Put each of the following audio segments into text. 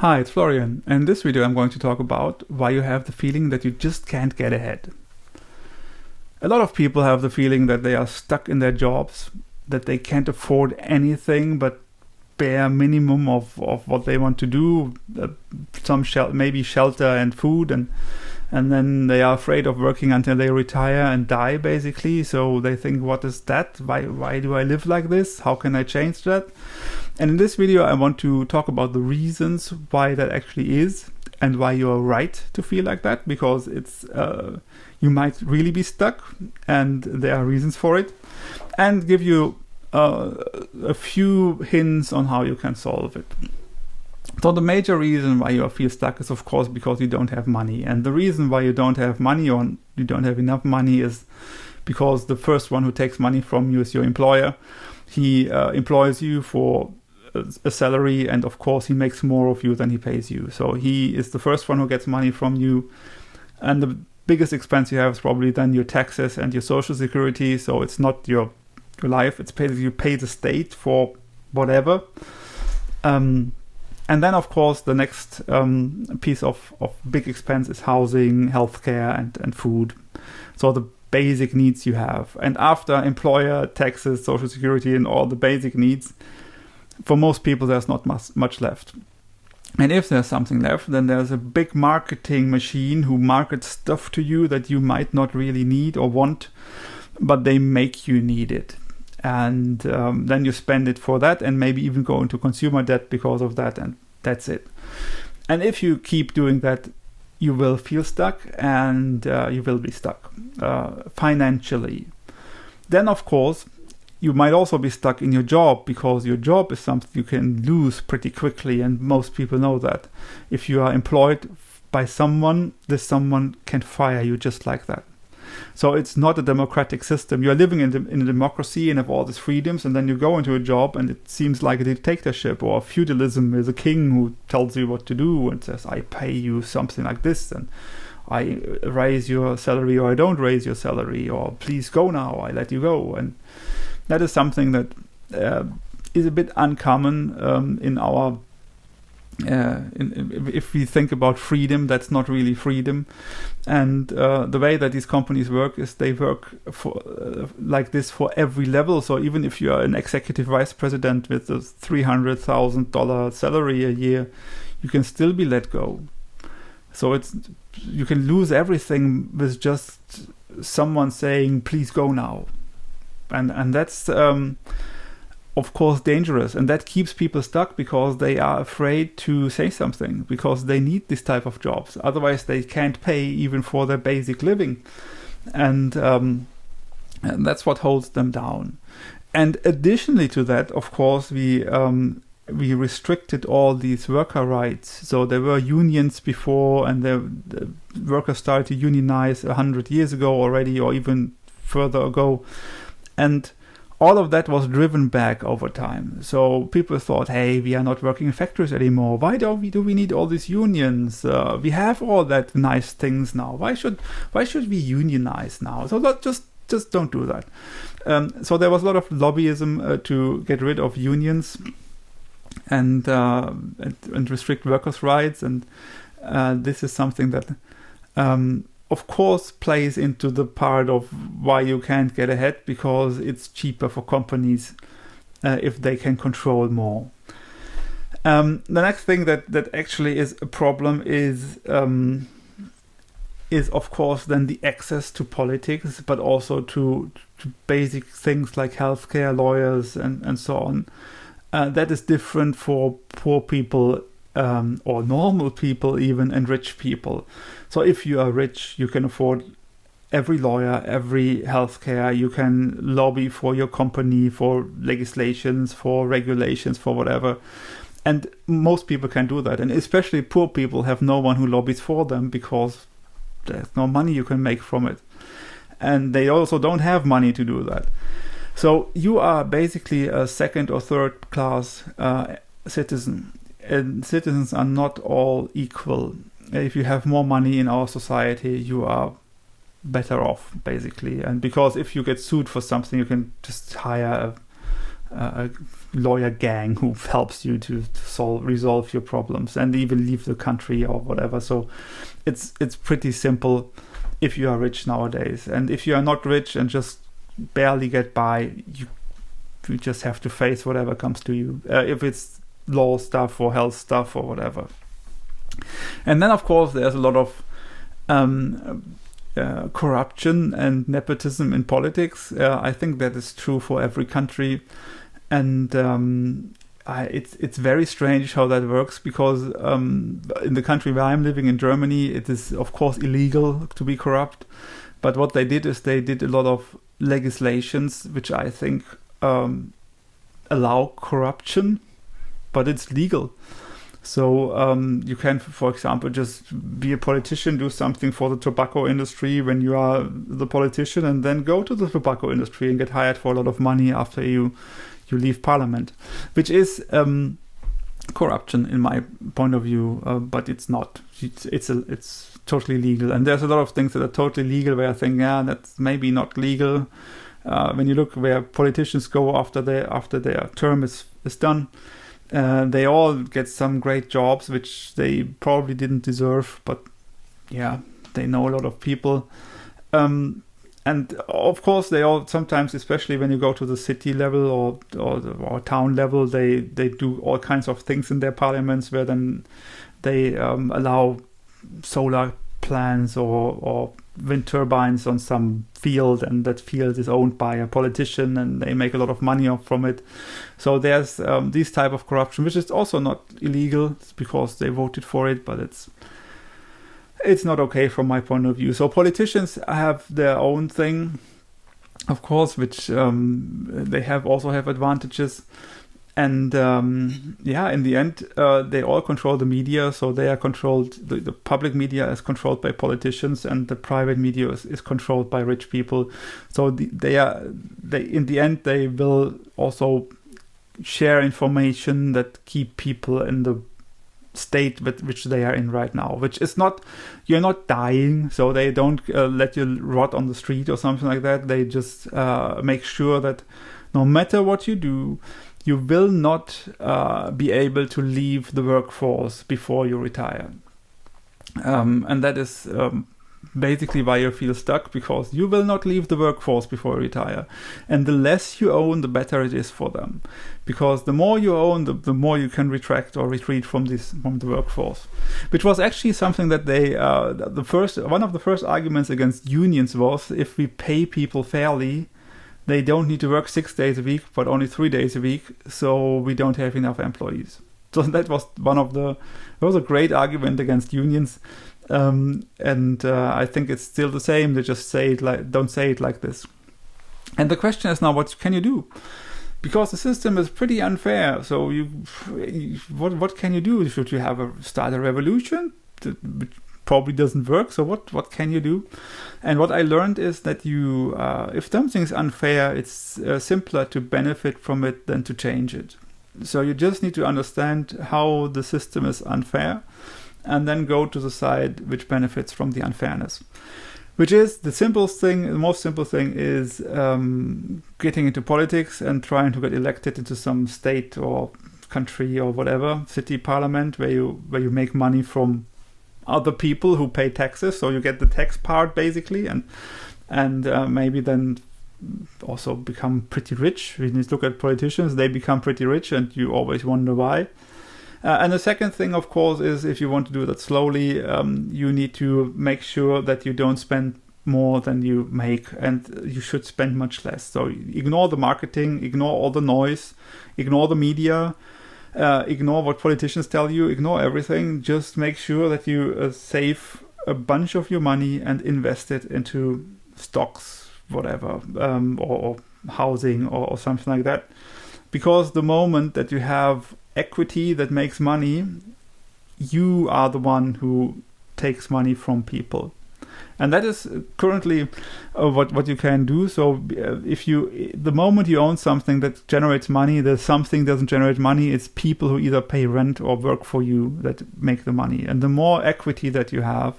Hi, it's Florian. In this video I'm going to talk about why you have the feeling that you just can't get ahead. A lot of people have the feeling that they are stuck in their jobs, that they can't afford anything but bare minimum of what they want to do, maybe shelter and food, and then they are afraid of working until they retire and die, basically. So they think, what is that? Why do I live like this? How can I change that? And in this video I want to talk about the reasons why that actually is and why you are right to feel like that, because it's you might really be stuck and there are reasons for it, and give you a few hints on how you can solve it. So the major reason why you feel stuck is, of course, because you don't have money. And the reason why you don't have money, or you don't have enough money, is because the first one who takes money from you is your employer. He employs you for a salary, and of course he makes more of you than he pays you. So he is the first one who gets money from you, and the biggest expense you have is probably then your taxes and your social security. So it's not your life, it's basically you pay the state for whatever. And then of course the next piece of big expense is housing, healthcare, and food. So the basic needs you have. And after employer, taxes, social security, and all the basic needs, for most people there's not much left. And if there's something left, then there's a big marketing machine who markets stuff to you that you might not really need or want, but they make you need it. And then you spend it for that, and maybe even go into consumer debt because of that, and that's it. And if you keep doing that, you will feel stuck, and you will be stuck financially. Then of course you might also be stuck in your job, because your job is something you can lose pretty quickly, and most people know that. If you are employed by someone, this someone can fire you just like that. So it's not a democratic system. You're living in a democracy and have all these freedoms, and then you go into a job and it seems like a dictatorship or feudalism. There's a king who tells you what to do and says, I pay you something like this, and I raise your salary, or I don't raise your salary, or please go now, I let you go. And that is something that is a bit uncommon in our if we think about freedom, that's not really freedom. And the way that these companies work is they work for like this for every level. So even if you are an executive vice president with a $300,000 salary a year, you can still be let go. So you can lose everything with just someone saying, please go now. And that's of course dangerous, and that keeps people stuck because they are afraid to say something, because they need this type of jobs. Otherwise they can't pay even for their basic living, and that's what holds them down. And additionally to that, of course, we restricted all these worker rights. So there were unions before, and the workers started to unionize 100 years ago already, or even further ago. And all of that was driven back over time. So people thought, hey, we are not working in factories anymore. Why do we need all these unions? We have all that nice things now. Why should we unionize now? So just don't do that. So there was a lot of lobbyism to get rid of unions and restrict workers' rights. And this is something that of course plays into the part of why you can't get ahead, because it's cheaper for companies if they can control more. The next thing that actually is a problem is of course then the access to politics, but also to basic things like healthcare, lawyers, and so on. That is different for poor people, or normal people even, and rich people. So if you are rich, you can afford every lawyer, every healthcare. You can lobby for your company, for legislations, for regulations, for whatever. And most people can do that. And especially poor people have no one who lobbies for them, because there's no money you can make from it. And they also don't have money to do that. So you are basically a second or third class citizen. And citizens are not all equal. If you have more money in our society, you are better off, basically. And because if you get sued for something, you can just hire a lawyer gang who helps you to resolve your problems and even leave the country or whatever. So it's pretty simple if you are rich nowadays. And if you are not rich and just barely get by, you just have to face whatever comes to you, if it's law stuff or health stuff or whatever. And then of course there's a lot of corruption and nepotism in politics. I think that is true for every country, and it's very strange how that works, because in the country where I'm living, in Germany, it is of course illegal to be corrupt. But what they did is they did a lot of legislations which I think allow corruption, but it's legal. So you can, for example, just be a politician, do something for the tobacco industry when you are the politician, and then go to the tobacco industry and get hired for a lot of money after you leave parliament, which is corruption in my point of view, but it's not. It's totally legal, and there's a lot of things that are totally legal where I think, yeah, that's maybe not legal. When you look where politicians go after their term is done. They all get some great jobs which they probably didn't deserve, but yeah, they know a lot of people. And of course, they all sometimes, especially when you go to the city level or town level, they do all kinds of things in their parliaments where then they allow solar plants or wind turbines on some field, and that field is owned by a politician and they make a lot of money from it. So there's this type of corruption, which is also not illegal because they voted for it, but it's not okay from my point of view. So politicians have their own thing, of course, which they also have advantages. And in the end, they all control the media. So they are controlled. The public media is controlled by politicians, and the private media is controlled by rich people. So they in the end, they will also share information that keep people in the state which they are in right now, which is not, you're not dying, so they don't let you rot on the street or something like that. They just make sure that no matter what you do, you will not be able to leave the workforce before you retire. And that is basically why you feel stuck, because you will not leave the workforce before you retire. And the less you own, the better it is for them. Because the more you own, the more you can retract or retreat from the workforce. Which was actually something that they, one of the first arguments against unions was, if we pay people fairly, they don't need to work 6 days a week, but only 3 days a week, so we don't have enough employees. So that was it was a great argument against unions, and I think it's still the same. They just don't say it like this. And the question is now, what can you do? Because the system is pretty unfair. So what can you do? Should you start a revolution? Which probably doesn't work. So what can you do? And what I learned is that if something is unfair, it's simpler to benefit from it than to change it. So you just need to understand how the system is unfair, and then go to the side which benefits from the unfairness. Which is the most simple thing is getting into politics and trying to get elected into some state or country or whatever, city parliament, where you make money from other people who pay taxes. So you get the tax part basically, and maybe then also become pretty rich. When you look at politicians, they become pretty rich, and you always wonder why. And the second thing, of course, is if you want to do that slowly, you need to make sure that you don't spend more than you make, and you should spend much less. So ignore the marketing, ignore all the noise, ignore the media, ignore what politicians tell you, ignore everything. Just make sure that you save a bunch of your money and invest it into stocks, whatever, or housing or something like that. Because the moment that you have equity that makes money, you are the one who takes money from people. And that is currently what you can do. So the moment you own something that generates money, the something doesn't generate money, it's people who either pay rent or work for you that make the money. And the more equity that you have,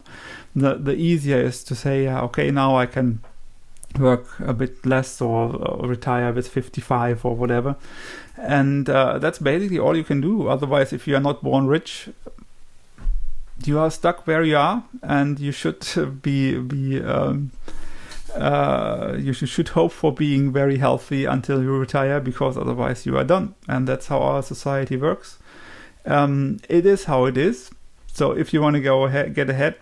the easier it is to say, okay, now I can work a bit less or retire with 55 or whatever. And that's basically all you can do. Otherwise, if you are not born rich, you are stuck where you are, and you should should hope for being very healthy until you retire, because otherwise you are done. And that's how our society works. It is how it is. So if you want to get ahead,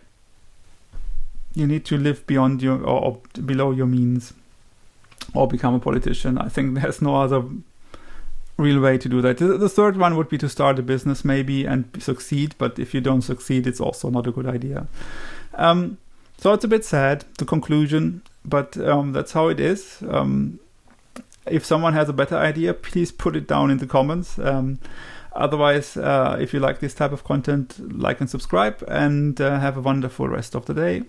you need to live beyond your or below your means, or become a politician. I think there's no other real way to do that. The third one would be to start a business maybe and succeed, but if you don't succeed, it's also not a good idea. So it's a bit sad, the conclusion, but that's how it is. If someone has a better idea, please put it down in the comments. Otherwise, if you like this type of content, like and subscribe, and have a wonderful rest of the day.